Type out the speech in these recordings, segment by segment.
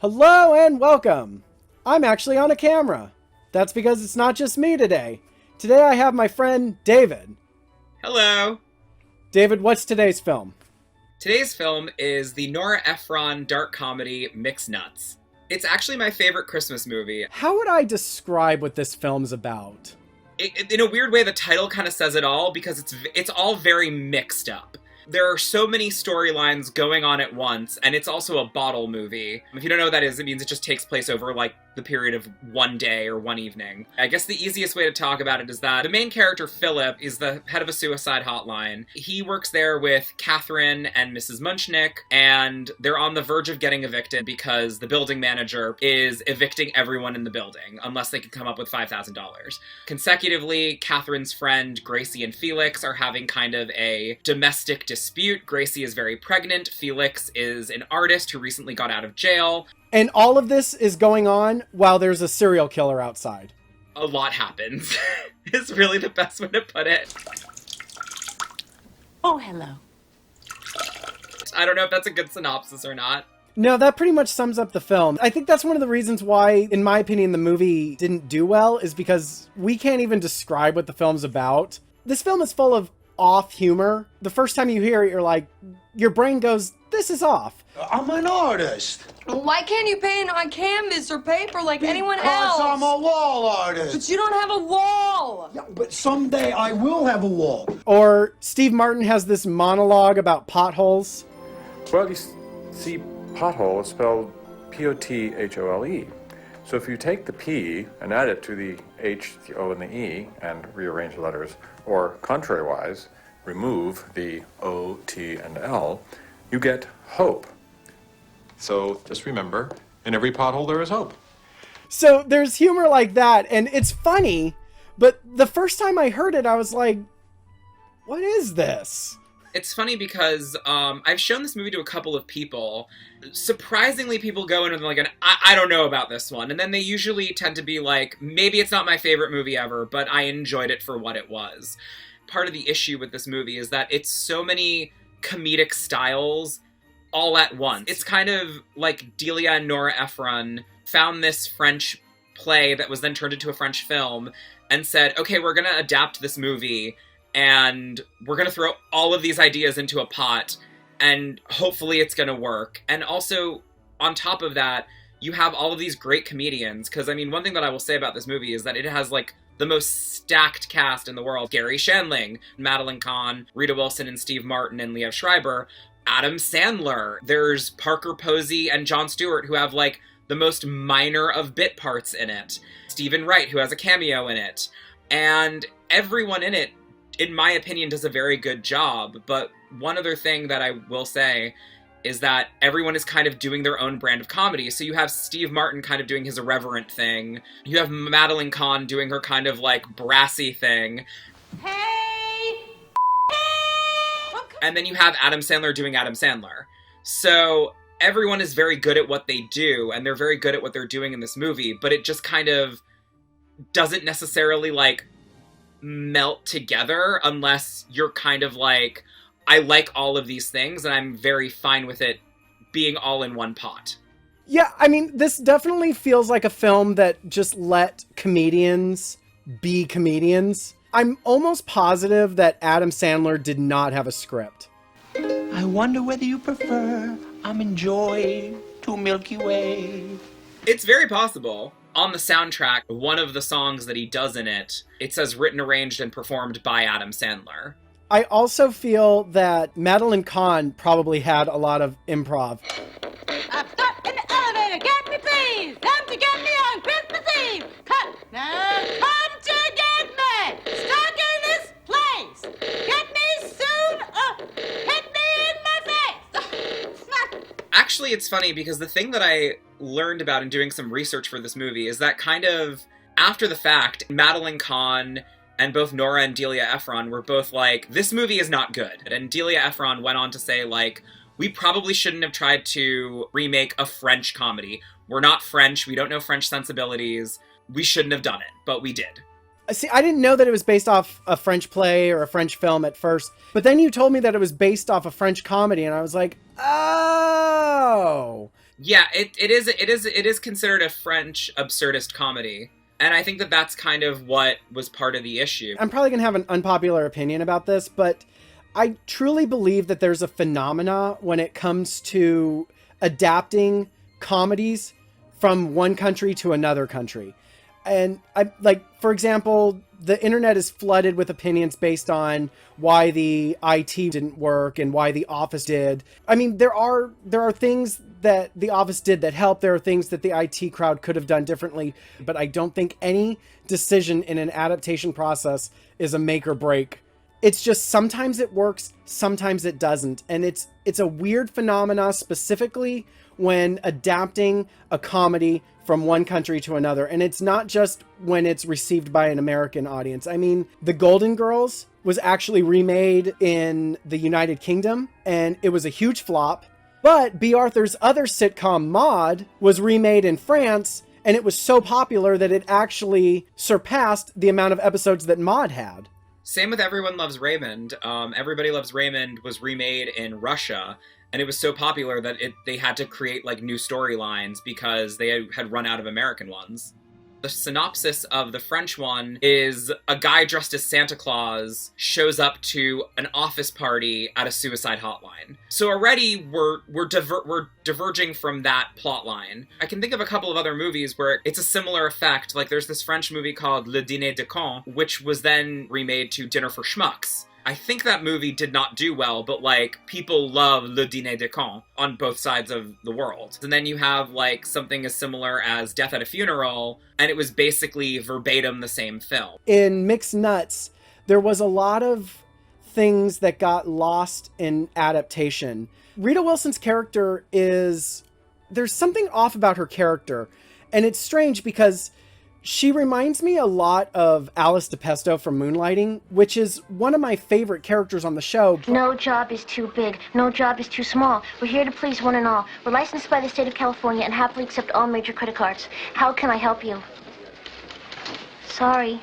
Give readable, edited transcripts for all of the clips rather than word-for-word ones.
Hello and welcome! I'm actually on a camera. That's because it's not just me today. Today I have my friend David. Hello! David, what's today's film? Today's film is the Nora Ephron dark comedy Mixed Nuts. It's actually my favorite Christmas movie. How would I describe what this film's about? In a weird way, the title kind of says it all because it's all very mixed up. There are so many storylines going on at once, and it's also a bottle movie. If you don't know what that is, it means it just takes place over, like, the period of one day or one evening. I guess the easiest way to talk about it is that the main character, Philip, is the head of a suicide hotline. He works there with Catherine and Mrs. Munchnick, and they're on the verge of getting evicted because the building manager is evicting everyone in the building, unless they can come up with $5,000. Consecutively, Catherine's friend, Gracie and Felix, are having kind of a domestic dispute. Gracie is very pregnant. Felix is an artist who recently got out of jail. And all of this is going on while there's a serial killer outside. A lot happens. Is really the best way to put it. Oh, hello. I don't know if that's a good synopsis or not. No, that pretty much sums up the film. I think that's one of the reasons why, in my opinion, the movie didn't do well, is because we can't even describe what the film's about. This film is full of off humor. The first time you hear it, you're like, your brain goes, this is off. I'm an artist. Why can't you paint on canvas or paper like anyone else? Because I'm a wall artist. But you don't have a wall. Yeah, but someday I will have a wall. Or Steve Martin has this monologue about potholes. Well, you see, pothole is spelled P-O-T-H-O-L-E. So if you take the P and add it to the H, the O, and the E, and rearrange the letters, or contrariwise, remove the O, T, and L, you get hope. So just remember, in every pothole there is hope. So there's humor like that, and it's funny, but the first time I heard it, I was like, what is this? It's funny because I've shown this movie to a couple of people. Surprisingly, people go in and they're like, I don't know about this one. And then they usually tend to be like, maybe it's not my favorite movie ever, but I enjoyed it for what it was. Part of the issue with this movie is that it's so many comedic styles all at once. It's kind of like Delia and Nora Ephron found this French play that was then turned into a French film and said, okay, we're going to adapt this movie and we're going to throw all of these ideas into a pot and hopefully it's going to work. And also, on top of that, you have all of these great comedians. Because, I mean, one thing that I will say about this movie is that it has, like, the most stacked cast in the world. Gary Shandling, Madeline Kahn, Rita Wilson and Steve Martin and Liev Schreiber, Adam Sandler. There's Parker Posey and Jon Stewart, who have, like, the most minor of bit parts in it. Stephen Wright, who has a cameo in it. And everyone in it, in my opinion, does a very good job. But one other thing that I will say is that everyone is kind of doing their own brand of comedy. So you have Steve Martin kind of doing his irreverent thing. You have Madeline Kahn doing her kind of, like, brassy thing. Hey! And then you have Adam Sandler doing Adam Sandler. So everyone is very good at what they do, and they're very good at what they're doing in this movie, but it just kind of doesn't necessarily, like, melt together unless you're kind of like, I like all of these things, and I'm very fine with it being all in one pot. Yeah, I mean, this definitely feels like a film that just let comedians be comedians. I'm almost positive that Adam Sandler did not have a script. I wonder whether you prefer I'm in joy to Milky Way. It's very possible. On the soundtrack, one of the songs that he does in it, it says written, arranged, and performed by Adam Sandler. I also feel that Madeline Kahn probably had a lot of improv. I'm stuck in the elevator. Get me, please. Come to get me on Christmas Eve. Come now. Come to get me. Stuck in this place. Get me soon. Hit me in my face. Actually, it's funny because the thing that I learned about in doing some research for this movie is that kind of after the fact, Madeline Kahn and both Nora and Delia Ephron were both like, this movie is not good. And Delia Ephron went on to say, like, we probably shouldn't have tried to remake a French comedy. We're not French. We don't know French sensibilities. We shouldn't have done it, but we did. See, I didn't know that it was based off a French play or a French film at first, but then you told me that it was based off a French comedy, and I was like, oh. Yeah, it is considered a French absurdist comedy. And I think that that's kind of what was part of the issue. I'm probably going to have an unpopular opinion about this, but I truly believe that there's a phenomena when it comes to adapting comedies from one country to another country. And for example, the internet is flooded with opinions based on why the IT didn't work and why The Office did. I mean, there are things that The Office did that helped. There are things that the IT crowd could have done differently, but I don't think any decision in an adaptation process is a make or break. It's just sometimes it works, sometimes it doesn't. And it's a weird phenomena, specifically when adapting a comedy from one country to another. And it's not just when it's received by an American audience. I mean, The Golden Girls was actually remade in the United Kingdom, and it was a huge flop. But B. Arthur's other sitcom, Maude, was remade in France, and it was so popular that it actually surpassed the amount of episodes that Maude had. Same with Everyone Loves Raymond. Everybody Loves Raymond was remade in Russia, and it was so popular that they had to create like new storylines because they had run out of American ones. The synopsis of the French one is a guy dressed as Santa Claus shows up to an office party at a suicide hotline. So already we're diverging from that plot line. I can think of a couple of other movies where it's a similar effect. Like there's this French movie called Le Dîner de Con, which was then remade to Dinner for Schmucks. I think that movie did not do well, but like people love Le Dîner de Con on both sides of the world. And then you have like something as similar as Death at a Funeral, and it was basically verbatim the same film. In Mixed Nuts, there was a lot of things that got lost in adaptation. Rita Wilson's character there's something off about her character, and it's strange because she reminds me a lot of Alice DePesto from Moonlighting, which is one of my favorite characters on the show. No job is too big. No job is too small. We're here to please one and all. We're licensed by the state of California and happily accept all major credit cards. How can I help you? Sorry.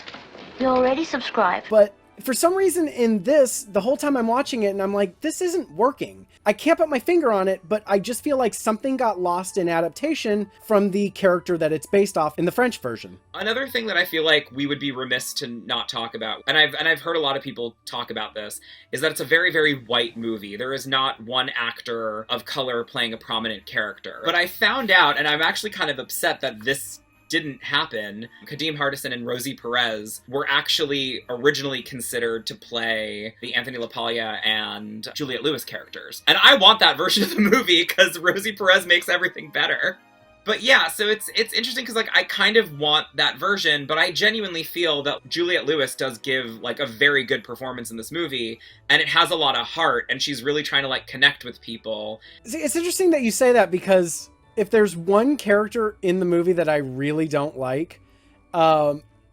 You already subscribed. But for some reason in this, the whole time I'm watching it and I'm like, this isn't working. I can't put my finger on it, but I just feel like something got lost in adaptation from the character that it's based off in the French version. Another thing that I feel like we would be remiss to not talk about, and I've heard a lot of people talk about this, is that it's a very, very white movie. There is not one actor of color playing a prominent character. But I found out, and I'm actually kind of upset that this didn't happen. Kadeem Hardison and Rosie Perez were actually originally considered to play the Anthony LaPaglia and Juliette Lewis characters. And I want that version of the movie because Rosie Perez makes everything better. But yeah, so it's interesting because like I kind of want that version, but I genuinely feel that Juliette Lewis does give like a very good performance in this movie, and it has a lot of heart, and she's really trying to like connect with people. See, it's interesting that you say that because if there's one character in the movie that I really don't like,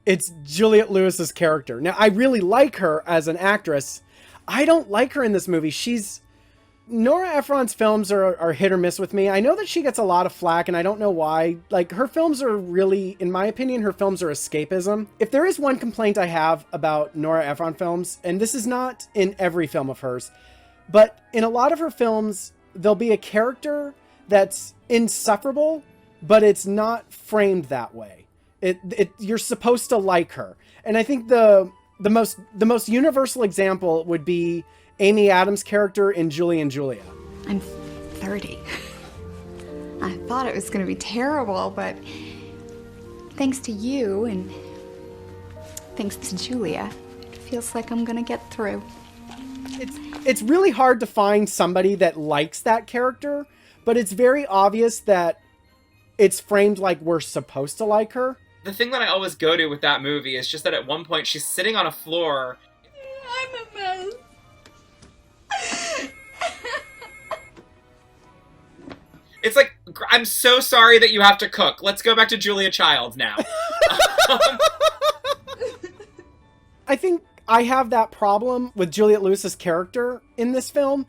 it's Juliette Lewis's character. Now, I really like her as an actress. I don't like her in this movie. Nora Ephron's films are hit or miss with me. I know that she gets a lot of flack, and I don't know why. Like, her films are really, in my opinion, her films are escapism. If there is one complaint I have about Nora Ephron films, and this is not in every film of hers, but in a lot of her films, there'll be a character that's insufferable, but it's not framed that way. You're supposed to like her. And I think the most universal example would be Amy Adams' character in Julie and Julia. I'm 30. I thought it was going to be terrible, but thanks to you and thanks to Julia, it feels like I'm going to get through. It's really hard to find somebody that likes that character, but it's very obvious that it's framed like we're supposed to like her. The thing that I always go to with that movie is just that at one point she's sitting on a floor. I'm a mess. It's like, I'm so sorry that you have to cook. Let's go back to Julia Childs now. I think I have that problem with Juliette Lewis's character in this film.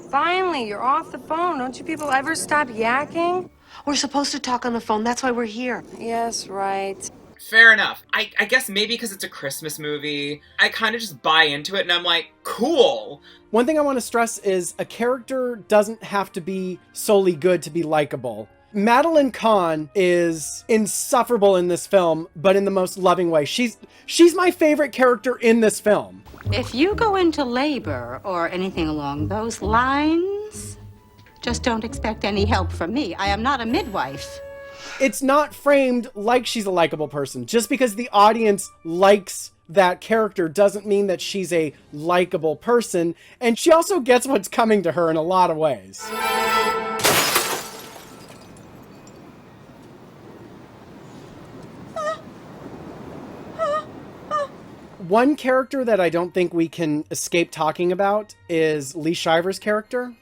Finally, you're off the phone. Don't you people ever stop yakking? We're supposed to talk on the phone. That's why we're here. Yes, right. Fair enough. I guess maybe because it's a Christmas movie, I kind of just buy into it and I'm like, cool. One thing I want to stress is a character doesn't have to be solely good to be likable. Madeline Kahn is insufferable in this film, but in the most loving way. She's my favorite character in this film. If you go into labor or anything along those lines, just don't expect any help from me. I am not a midwife. It's not framed like she's a likable person. Just because the audience likes that character doesn't mean that she's a likable person. And she also gets what's coming to her in a lot of ways. One character that I don't think we can escape talking about is Lee Shriver's character.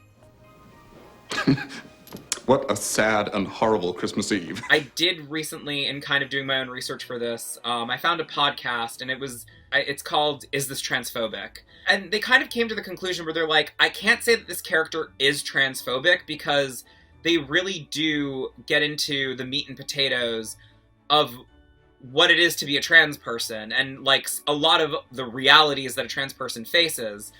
What a sad and horrible Christmas Eve. I did recently, in kind of doing my own research for this, I found a podcast, and it's called Is This Transphobic? And they kind of came to the conclusion where they're like, I can't say that this character is transphobic because they really do get into the meat and potatoes of what it is to be a trans person, and like a lot of the realities that a trans person faces.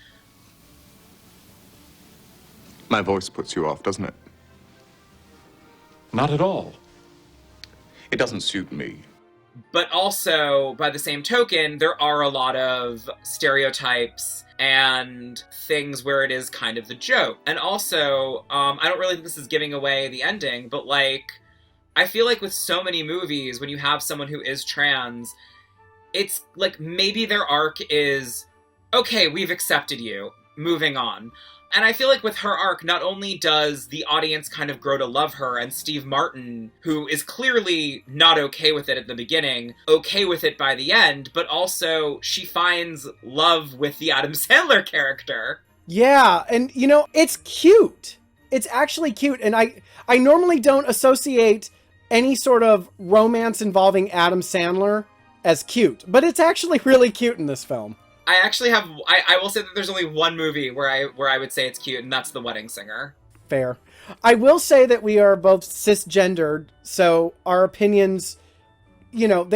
My voice puts you off, doesn't it? Not at all. It doesn't suit me. But also, by the same token, there are a lot of stereotypes and things where it is kind of the joke. And also, I don't really think this is giving away the ending, but like, I feel like with so many movies, when you have someone who is trans, it's like maybe their arc is, okay, we've accepted you, moving on. And I feel like with her arc, not only does the audience kind of grow to love her, and Steve Martin, who is clearly not okay with it at the beginning, okay with it by the end, but also she finds love with the Adam Sandler character. Yeah, and you know, it's cute. It's actually cute, and I normally don't associate any sort of romance involving Adam Sandler as cute, but it's actually really cute in this film. I actually have, I will say that there's only one movie where I would say it's cute, and that's The Wedding Singer. Fair. I will say that we are both cisgendered, so our opinions, you know, our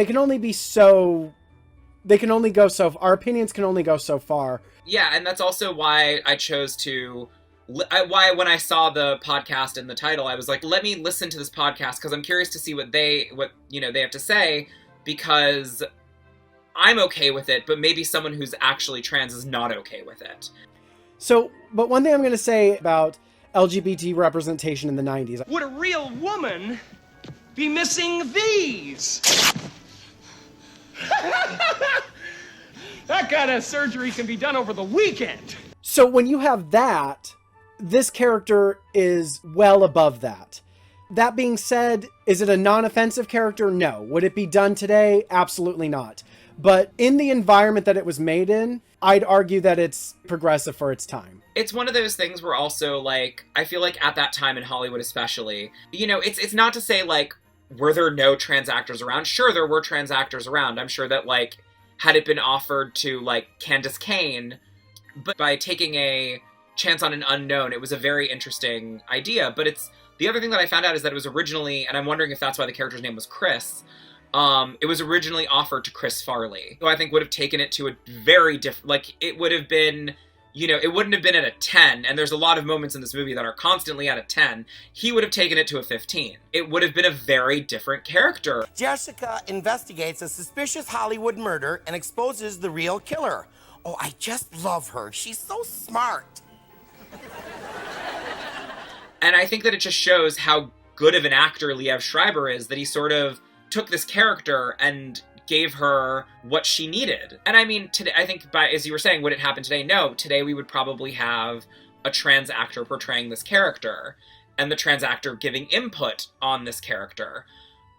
opinions can only go so far. Yeah, and that's also why I chose to, why when I saw the podcast and the title, I was like, let me listen to this podcast, because I'm curious to see what they have to say, because I'm okay with it, but maybe someone who's actually trans is not okay with it. So, but one thing I'm going to say about LGBT representation in the 90s. Would a real woman be missing these? That kind of surgery can be done over the weekend. So when you have that, this character is well above that. That being said, is it a non-offensive character? No. Would it be done today? Absolutely not. But in the environment that it was made in, I'd argue that it's progressive for its time. It's one of those things where also, like, I feel like at that time in Hollywood especially, you know, it's not to say, like, were there no trans actors around? Sure, there were trans actors around. I'm sure that, like, had it been offered to, like, Candace Cain, but by taking a chance on an unknown, it was a very interesting idea. But it's, the other thing that I found out is that it was originally, and I'm wondering if that's why the character's name was Chris, it was originally offered to Chris Farley, who I think would have taken it to a very different, like, it would have been, you know, it wouldn't have been at a 10, and there's a lot of moments in this movie that are constantly at a 10. He would have taken it to a 15. It would have been a very different character. Jessica investigates a suspicious Hollywood murder and exposes the real killer. Oh, I just love her. She's so smart. And I think that it just shows how good of an actor Liev Schreiber is, that he sort of took this character and gave her what she needed. And I mean, today, I think, as you were saying, would it happen today? No. Today we would probably have a trans actor portraying this character, and the trans actor giving input on this character.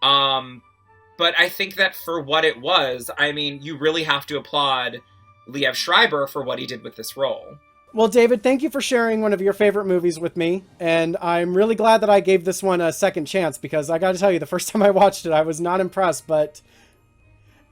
But I think that for what it was, I mean, you really have to applaud Liev Schreiber for what he did with this role. Well, David, thank you for sharing one of your favorite movies with me, and I'm really glad that I gave this one a second chance, because I gotta tell you, the first time I watched it, I was not impressed, but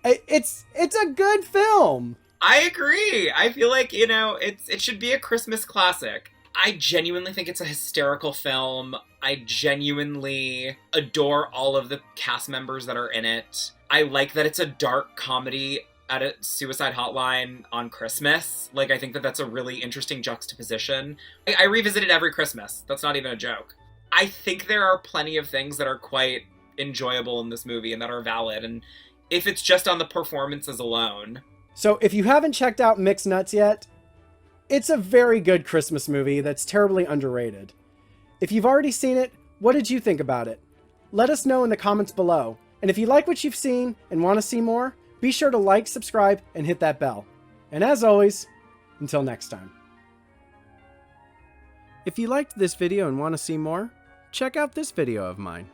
it's a good film. I agree. I feel like, you know, it should be a Christmas classic. I genuinely think it's a hysterical film. I genuinely adore all of the cast members that are in it. I like that it's a dark comedy at a suicide hotline on Christmas. Like, I think that that's a really interesting juxtaposition. I revisit it every Christmas. That's not even a joke. I think there are plenty of things that are quite enjoyable in this movie and that are valid, and if it's just on the performances alone. So if you haven't checked out Mixed Nuts yet, it's a very good Christmas movie that's terribly underrated. If you've already seen it, what did you think about it? Let us know in the comments below. And if you like what you've seen and want to see more, be sure to like, subscribe, and hit that bell. And as always, until next time. If you liked this video and want to see more, check out this video of mine.